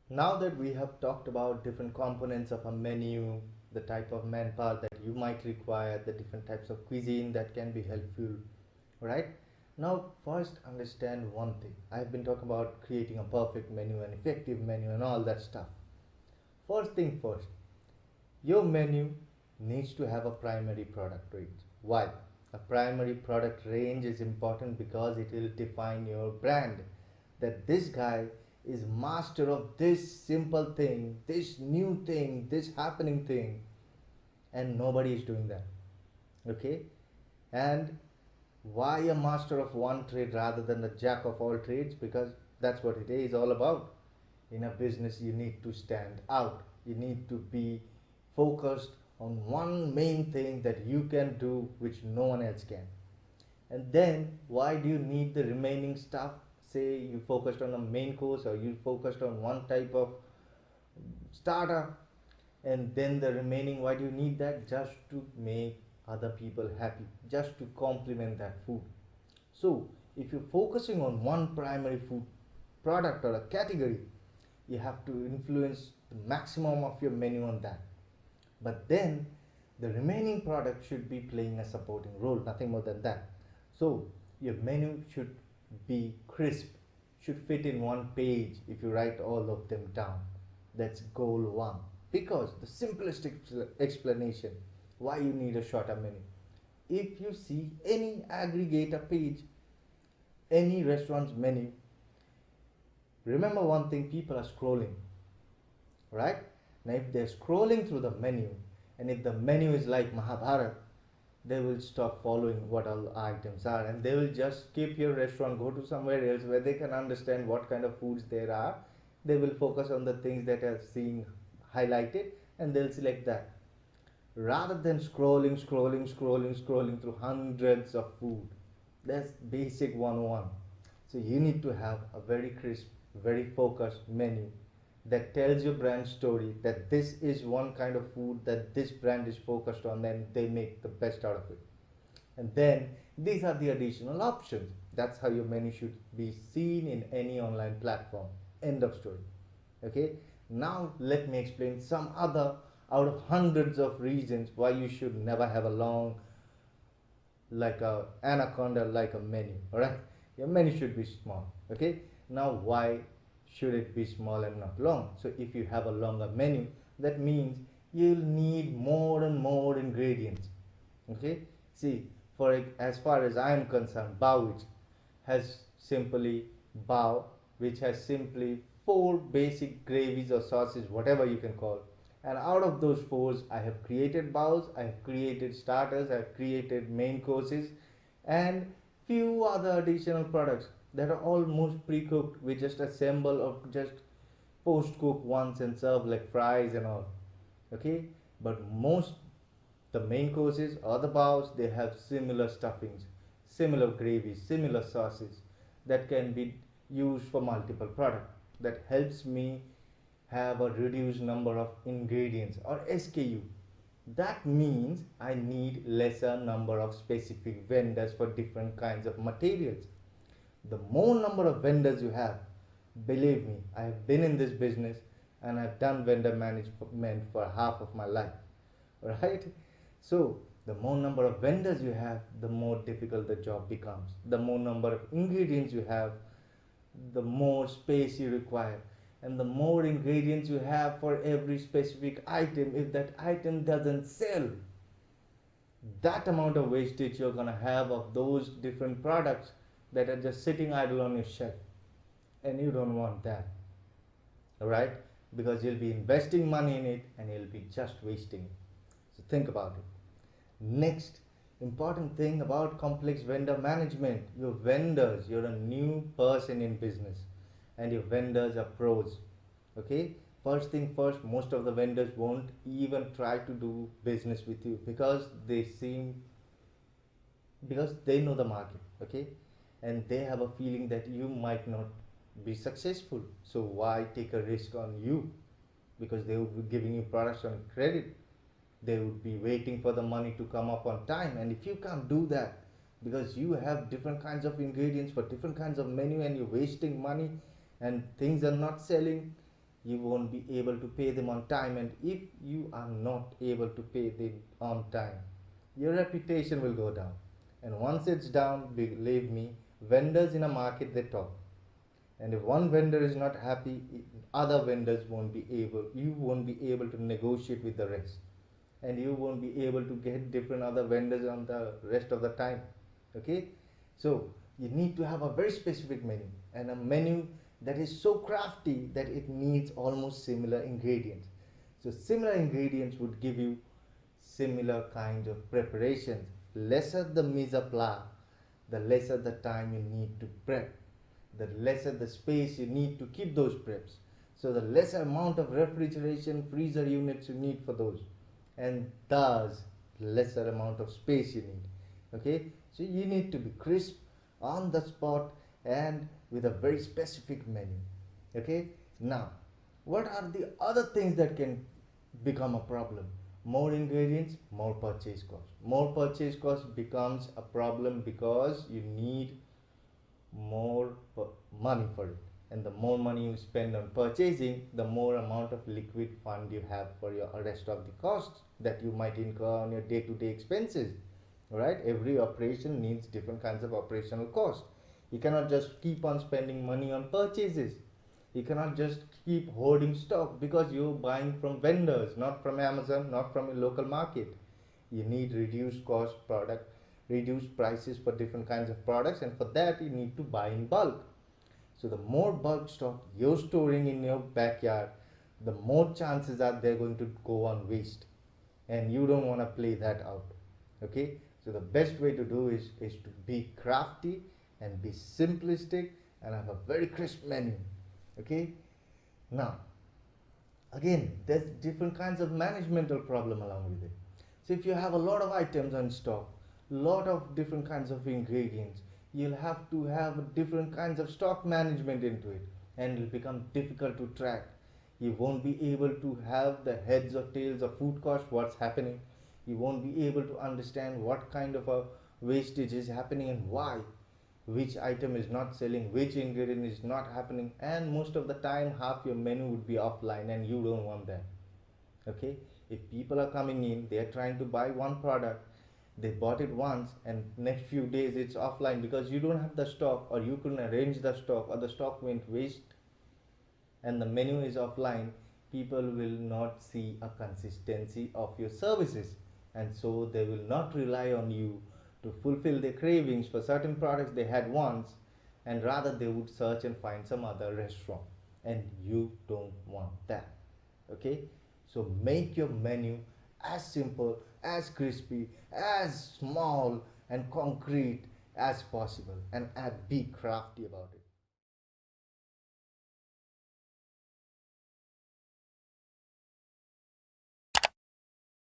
Now that we have talked about different components of a menu, the type of manpower that you might require, the different types of cuisine that can be helpful, right? Now, first understand one thing. I've been talking about creating a perfect menu, an effective menu, and all that stuff. First thing first, your menu needs to have a primary product range. Why? A primary product range is important because it will define your brand. That this guy is master of this simple thing, this new thing, this happening thing, and nobody is doing that. Okay? And why a master of one trade rather than a jack of all trades? Because that's what it is all about. In a business, you need to stand out, you need to be focused on one main thing that you can do which no one else can. And then why do you need the remaining stuff? Say you focused on a main course or you focused on one type of starter, and then the remaining, why do you need that? Just to make other people happy, just to complement that food. So if you're focusing on one primary food product or a category, you have to influence the maximum of your menu on that. But then the remaining product should be playing a supporting role, nothing more than that. So your menu should be crisp, should fit in one page if you write all of them down. That's goal one. Because the simplest explanation why you need a shorter menu. If you see any aggregator page, any restaurant's menu, remember one thing, people are scrolling, right? Now, if they're scrolling through the menu, and if the menu is like Mahabharata, they will stop following what all items are and they will just skip your restaurant, go to somewhere else where they can understand what kind of foods there are. They will focus on the things that are seeing highlighted and they'll select that rather than scrolling through hundreds of food. That's basic 101. So you need to have a very crisp, very focused menu that tells your brand story, that this is one kind of food that this brand is focused on and they make the best out of it. And then these are the additional options. That's how your menu should be seen in any online platform. End of story. Okay, now let me explain some other out of hundreds of reasons why you should never have a long, like a anaconda, like a menu. All right, your menu should be small. Okay, now why should it be small and not long? So if you have a longer menu, that means you'll need more and more ingredients. Okay, see, for as far as I am concerned, Bowich has simply bao, which has simply four basic gravies or sauces, whatever you can call. And out of those four, I have created baos, I have created starters, I have created main courses, and few other additional products that are almost pre-cooked. We just assemble or just post-cook once and serve like fries and all. Okay, but most the main courses or the bows, they have similar stuffings, similar gravies, similar sauces that can be used for multiple products. That helps me have a reduced number of ingredients or SKU. That means I need lesser number of specific vendors for different kinds of materials. The more number of vendors you have, believe me, I have been in this business and I've done vendor management for half of my life. Right? So the more number of vendors you have, the more difficult the job becomes. The more number of ingredients you have, the more space you require. And the more ingredients you have for every specific item, if that item doesn't sell, that amount of wastage you're gonna have of those different products that are just sitting idle on your shelf. And you don't want that, right? Because you'll be investing money in it and you'll be just wasting it. So think about it. Next important thing about complex vendor management, your vendors, you're a new person in business and your vendors are pros. Okay, first thing first, most of the vendors won't even try to do business with you because they know the market. Okay, and they have a feeling that you might not be successful, so why take a risk on you? Because they will be giving you products on credit, they would be waiting for the money to come up on time. And if you can't do that because you have different kinds of ingredients for different kinds of menu and you're wasting money and things are not selling, you won't be able to pay them on time, and if you are not able to pay them on time, your reputation will go down. And once it's down, believe me, vendors in a market, they talk. And if one vendor is not happy, other vendors won't be able, you won't be able to negotiate with the rest, and you won't be able to get different other vendors on the rest of the time. Okay, so you need to have a very specific menu, and a menu that is so crafty that it needs almost similar ingredients. So similar ingredients would give you similar kind of preparations. Lesser the mise a plat, the lesser the time you need to prep, the lesser the space you need to keep those preps. So the lesser amount of refrigeration freezer units you need for those, and thus lesser amount of space you need. Okay, so you need to be crisp on the spot and with a very specific menu. Okay, now what are the other things that can become a problem? More ingredients, more purchase cost. More purchase cost becomes a problem because you need more money for it, and the more money you spend on purchasing, the more amount of liquid fund you have for your rest of the costs that you might incur on your day-to-day expenses. Right, every operation needs different kinds of operational cost. You cannot just keep on spending money on purchases. You cannot just keep hoarding stock because you're buying from vendors, not from Amazon, not from a local market. You need reduced cost product, reduced prices for different kinds of products, and for that you need to buy in bulk. So the more bulk stock you're storing in your backyard, the more chances are they're going to go on waste, and you don't want to play that out. Okay, so the best way to do is to be crafty and be simplistic and have a very crisp menu. Okay, now again, there's different kinds of managemental problem along with it. So if you have a lot of items on stock, lot of different kinds of ingredients, you'll have to have different kinds of stock management into it, and it'll become difficult to track. You won't be able to have the heads or tails of food cost, what's happening. You won't be able to understand what kind of a wastage is happening and why, which item is not selling, which ingredient is not happening, and most of the time half your menu would be offline, and you don't want that. Okay, if people are coming in, they are trying to buy one product, they bought it once, and next few days it's offline because you don't have the stock, or you couldn't arrange the stock, or the stock went waste, and the menu is offline, people will not see a consistency of your services, and so they will not rely on you to fulfill their cravings for certain products they had once, and rather they would search and find some other restaurant, and you don't want that. Okay, so make your menu as simple, as crispy, as small and concrete as possible, and be crafty about it.